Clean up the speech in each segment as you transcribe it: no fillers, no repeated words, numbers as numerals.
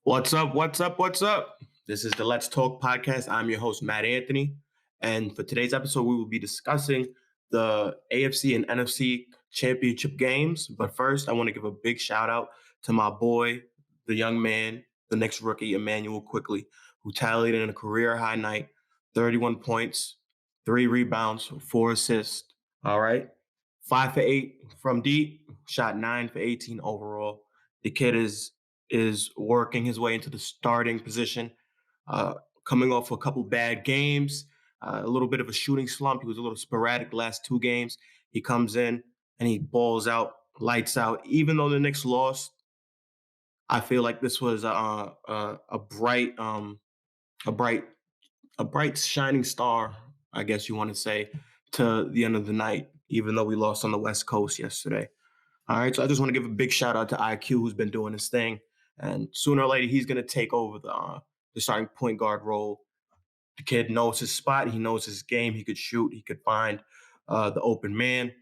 What's up? What's up? What's up? This is the Let's Talk podcast. I'm your host, Matt Anthony. And for today's episode, we will be discussing the AFC and NFC championship games. But first, I want to give a big shout out to my boy, the young man, the next rookie, Emmanuel Quickly, who tallied in a career high night, 31 points, 3 rebounds, 4 assists. All right. 5 for 8 from deep, shot 9 for 18 overall. The kid is working his way into the starting position, uh, coming off a couple bad games, a little bit of a shooting slump. He was a little sporadic the last 2 games. He comes in and he balls out, lights out. Even though the Knicks lost, I feel like this was a a bright, a bright shining star, I guess you want to say, to the end of the night. Even though we lost on the West Coast yesterday. All right, so I just want to give a big shout out to IQ, who's been doing his thing, and sooner or later he's going to take over the starting point guard role. The kid knows his spot, he knows his game. He could shoot, he could find the open man.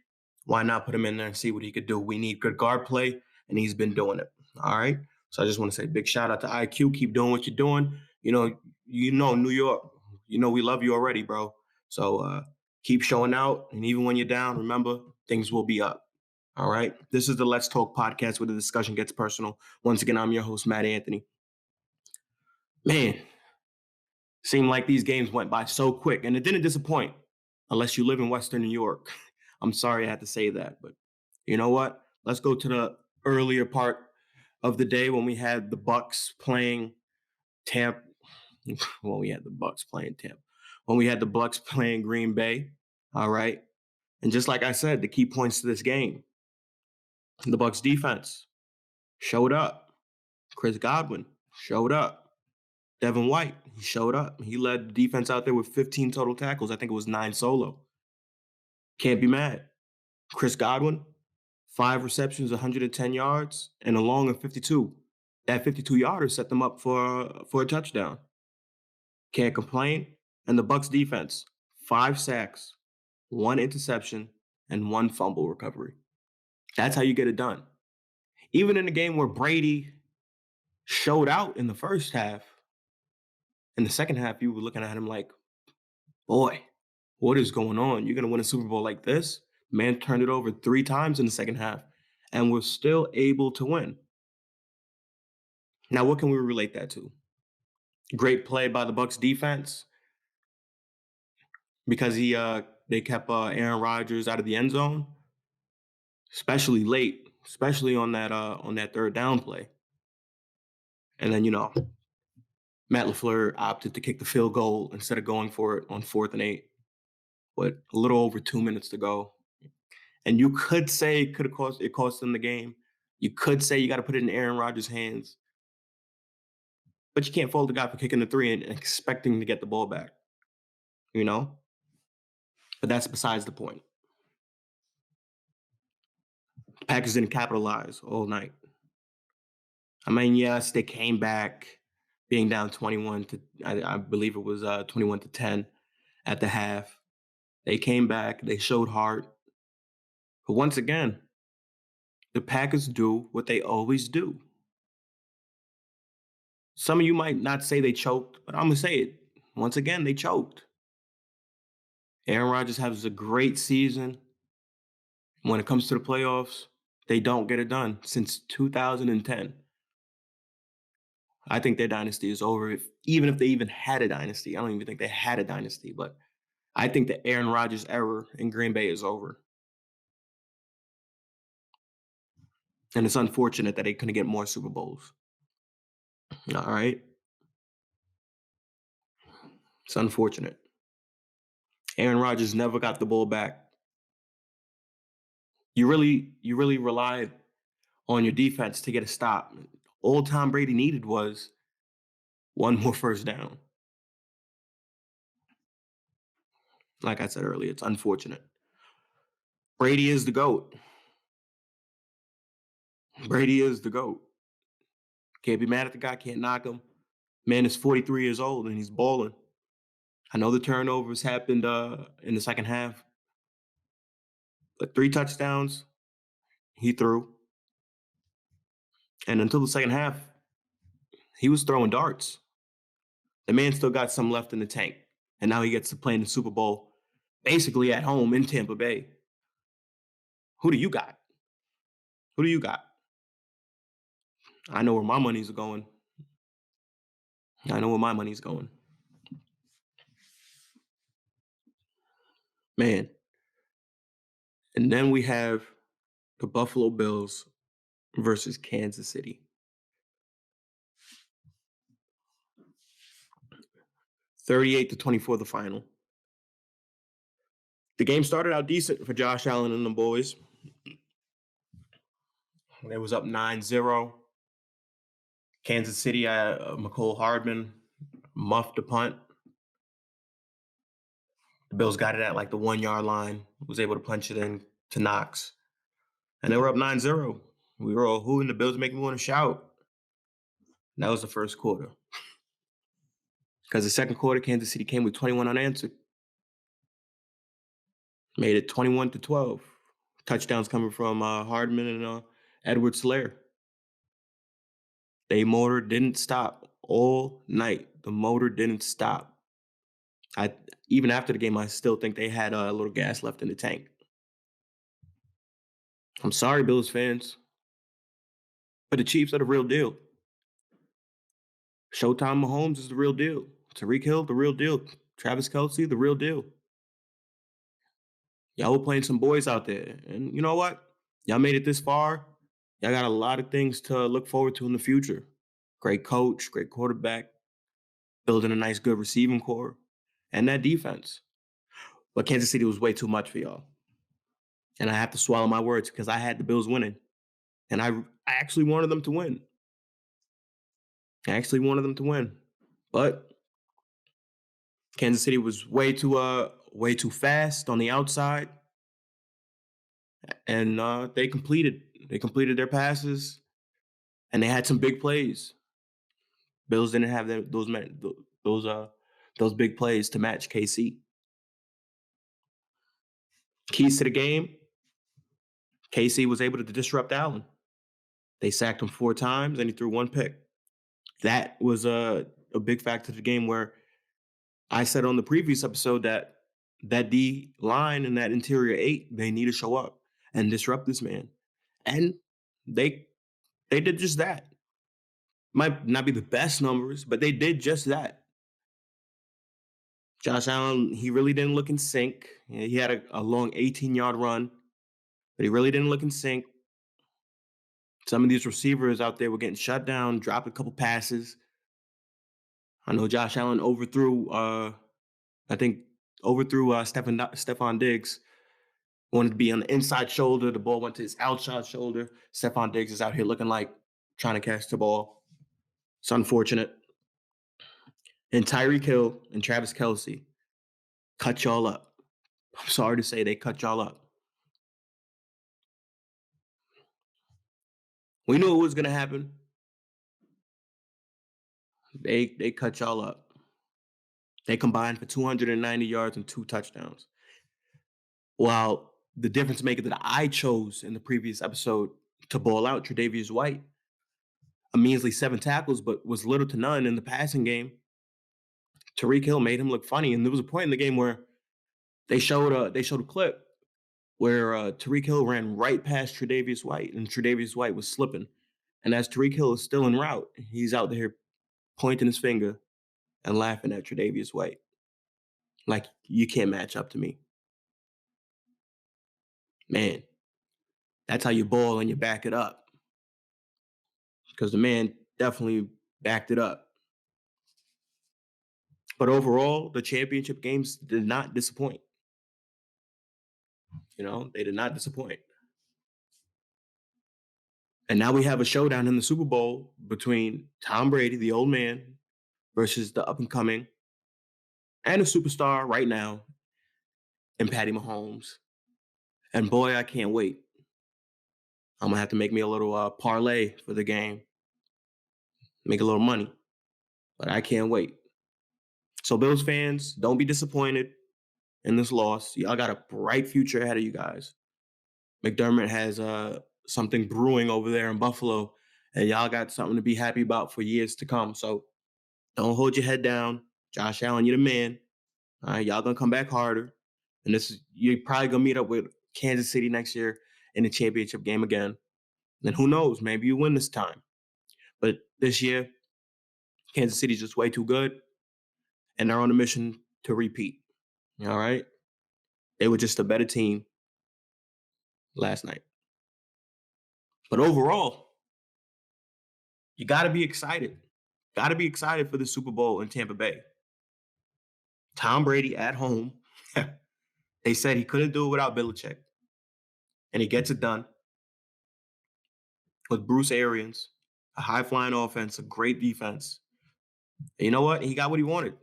Why not put him in there and see what he could do? We need good guard play, and he's been doing it. All right, so I just want to say big shout out to IQ. Keep doing what you're doing. New York. We love you already, bro. So keep showing out, and even when you're down, remember things will be up. All right. This is the Let's Talk podcast where the discussion gets personal. Once again, I'm your host, Matt Anthony. Man, seemed like these games went by so quick, and it didn't disappoint unless you live in Western New York. I'm sorry I had to say that, but you know what? Let's go to the earlier part of the day when we had the Bucs playing Tampa. When we had the Bucs playing Tampa. When we had the Bucs playing Green Bay. All right. And just like I said, the key points to this game, the Bucs defense showed up. Chris Godwin showed up. Devin White, he showed up. He led the defense out there with 15 total tackles. I think it was 9 solo. Can't be mad. Chris Godwin, 5 receptions, 110 yards, and a long of 52. That 52-yarder set them up for a touchdown. Can't complain. And the Bucs defense, 5 sacks, 1 interception, and 1 fumble recovery. That's how you get it done. Even in a game where Brady showed out in the first half, in the second half, you were looking at him like, boy, what is going on? You're going to win a Super Bowl like this? Man turned it over 3 times in the second half, and we're still able to win. Now, what can we relate that to? Great play by the Bucs defense because they kept Aaron Rodgers out of the end zone, especially late, especially on that third down play. And then Matt LaFleur opted to kick the field goal instead of going for it on 4th and 8. With a little over 2 minutes to go. And you could say it cost them the game. You could say you got to put it in Aaron Rodgers' hands. But you can't fault the guy for kicking the 3 and expecting to get the ball back. But that's besides the point. The Packers didn't capitalize all night. I mean, yes, they came back being down 21 to, I believe it was 21 to 10 at the half. They came back. They showed heart. But once again, the Packers do what they always do. Some of you might not say they choked, but I'm going to say it. Once again, they choked. Aaron Rodgers has a great season. When it comes to the playoffs, they don't get it done since 2010. I think their dynasty is over, even if they even had a dynasty. I don't even think they had a dynasty, but I think the Aaron Rodgers era in Green Bay is over. And it's unfortunate that they couldn't get more Super Bowls. All right? It's unfortunate. Aaron Rodgers never got the ball back. You really relied on your defense to get a stop. All Tom Brady needed was 1 more first down. Like I said earlier, it's unfortunate. Brady is the GOAT. Brady is the GOAT. Can't be mad at the guy, can't knock him. Man is 43 years old and he's balling. I know the turnovers happened in the second half, but 3 touchdowns he threw. And until the second half, He was throwing darts. The man still got some left in the tank. And now he gets to play in the Super Bowl basically at home in Tampa Bay. Who do you got? Who do you got? I know where my money's going. I know where my money's going. Man. And then we have the Buffalo Bills versus Kansas City. 38-24 the final. The game started out decent for Josh Allen and the boys. It was up 9-0. Kansas City, McCole Hardman muffed the punt. The Bills got it at like the 1 yard line, was able to punch it in to Knox. And they were up 9-0. We were all hooting. The Bills making me want to shout. And that was the first quarter. Because the second quarter, Kansas City came with 21 unanswered. Made it 21-12. Touchdowns coming from Hardman and Edwards-Helaire. They motor didn't stop all night. The motor didn't stop. Even after the game, I still think they had a little gas left in the tank. I'm sorry, Bills fans, but the Chiefs are the real deal. Showtime Mahomes is the real deal. Tyreek Hill, the real deal. Travis Kelce, the real deal. Y'all were playing some boys out there. And you know what? Y'all made it this far. Y'all got a lot of things to look forward to in the future. Great coach, great quarterback, building a nice, good receiving core, and that defense. But Kansas City was way too much for y'all. And I have to swallow my words because I had the Bills winning. And I actually wanted them to win. But Kansas City was way too fast on the outside. And they completed their passes. And they had some big plays. Bills didn't have those big plays to match KC. Keys to the game, KC was able to disrupt Allen. They sacked him 4 times and he threw 1 pick. That was a big factor to the game where I said on the previous episode that D line and that interior 8, they need to show up and disrupt this man. And they did just that. Might not be the best numbers, but they did just that. Josh Allen, he really didn't look in sync. He had a long 18-yard run, but he really didn't look in sync. Some of these receivers out there were getting shut down, dropped a couple passes. I know Josh Allen overthrew Stephon Diggs. Wanted to be on the inside shoulder. The ball went to his outside shoulder. Stephon Diggs is out here looking like trying to catch the ball. It's unfortunate. And Tyreek Hill and Travis Kelce cut y'all up. I'm sorry to say they cut y'all up. We knew it was going to happen. They cut y'all up. They combined for 290 yards and 2 touchdowns. While the difference maker that I chose in the previous episode to ball out, Tre'Davious White, a measly 7 tackles, but was little to none in the passing game. Tyreek Hill made him look funny. And there was a point in the game where they showed a clip where Tyreek Hill ran right past Tre'Davious White, and Tre'Davious White was slipping. And as Tyreek Hill is still en route, he's out there pointing his finger and laughing at Tre'Davious White. Like, you can't match up to me. Man, that's how you ball and you back it up. Because the man definitely backed it up. But overall, the championship games did not disappoint. They did not disappoint. And now we have a showdown in the Super Bowl between Tom Brady, the old man, versus the up-and-coming and a superstar right now in Patty Mahomes. And boy, I can't wait. I'm going to have to make me a little parlay for the game. Make a little money. But I can't wait. So Bills fans, don't be disappointed in this loss. Y'all got a bright future ahead of you guys. McDermott has something brewing over there in Buffalo, and y'all got something to be happy about for years to come. So don't hold your head down. Josh Allen, you're the man. All right, y'all gonna come back harder. And you're probably gonna meet up with Kansas City next year in the championship game again. And who knows, maybe you win this time. But this year, Kansas City's just way too good, and they're on a mission to repeat. All right? They were just a better team last night. But overall, you got to be excited. Got to be excited for the Super Bowl in Tampa Bay. Tom Brady at home. They said he couldn't do it without Belichick. And he gets it done with Bruce Arians, a high-flying offense, a great defense. And you know what? He got what he wanted.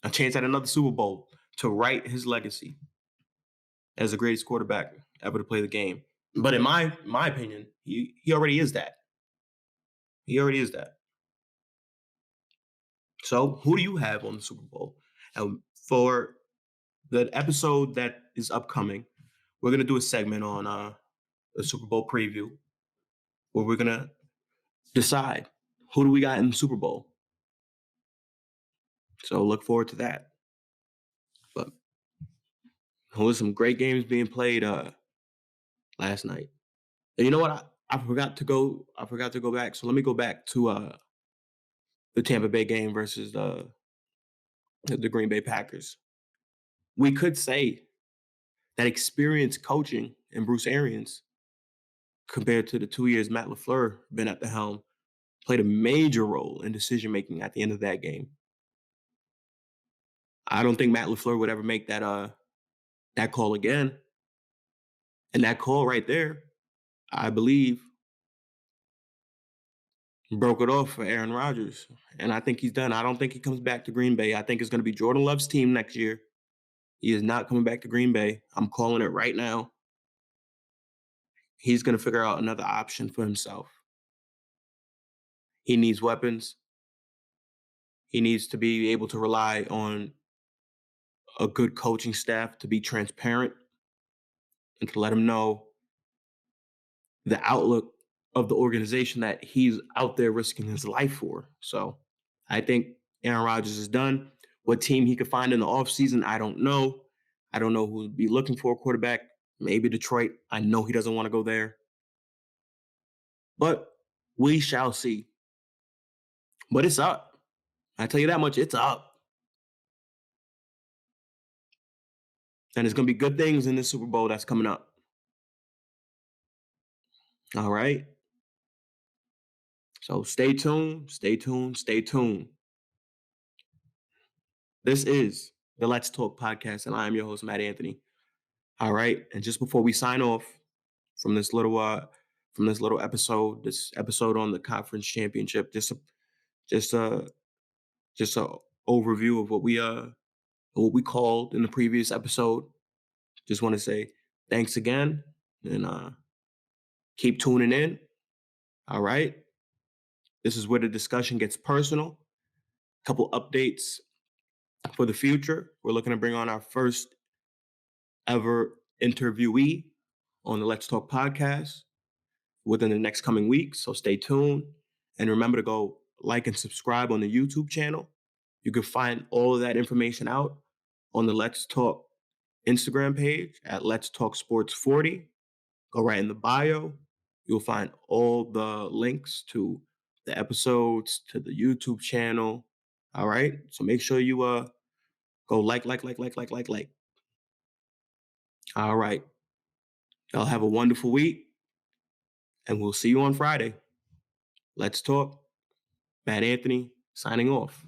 A chance at another Super Bowl to write his legacy as the greatest quarterback ever to play the game. But in my opinion, he already is that. He already is that. So who do you have on the Super Bowl? And for the episode that is upcoming, we're going to do a segment on the Super Bowl preview where we're going to decide who do we got in the Super Bowl. So look forward to that. But there was some great games being played last night. And you know what? I forgot to go back. So let me go back to the Tampa Bay game versus the Green Bay Packers. We could say that experienced coaching in Bruce Arians compared to the 2 years Matt LaFleur been at the helm played a major role in decision making at the end of that game. I don't think Matt LaFleur would ever make that call again. And that call right there, I believe, broke it off for Aaron Rodgers. And I think he's done. I don't think he comes back to Green Bay. I think it's going to be Jordan Love's team next year. He is not coming back to Green Bay. I'm calling it right now. He's going to figure out another option for himself. He needs weapons. He needs to be able to rely on a good coaching staff to be transparent and to let him know the outlook of the organization that he's out there risking his life for. So I think Aaron Rodgers is done. What team he could find in the offseason, I don't know. I don't know who would be looking for a quarterback. Maybe Detroit. I know he doesn't want to go there. But we shall see. But it's up. I tell you that much, it's up. And there's going to be good things in this Super Bowl that's coming up. All right. So stay tuned, stay tuned, stay tuned. This is the Let's Talk podcast, and I am your host, Matt Anthony. All right. And just before we sign off from this little episode, this episode on the conference championship, just a overview of what we called in the previous episode. Just want to say thanks again, and keep tuning in. All right. This is where the discussion gets personal. A couple updates for the future. We're looking to bring on our first ever interviewee on the Let's Talk podcast within the next coming weeks. So stay tuned. And remember to go like and subscribe on the YouTube channel. You can find all of that information out on the Let's Talk Instagram page at Let's Talk Sports 40. Go right in the bio. You'll find all the links to the episodes, to the YouTube channel. All right. So make sure you go like. All right. Y'all have a wonderful week. And we'll see you on Friday. Let's talk. Matt Anthony signing off.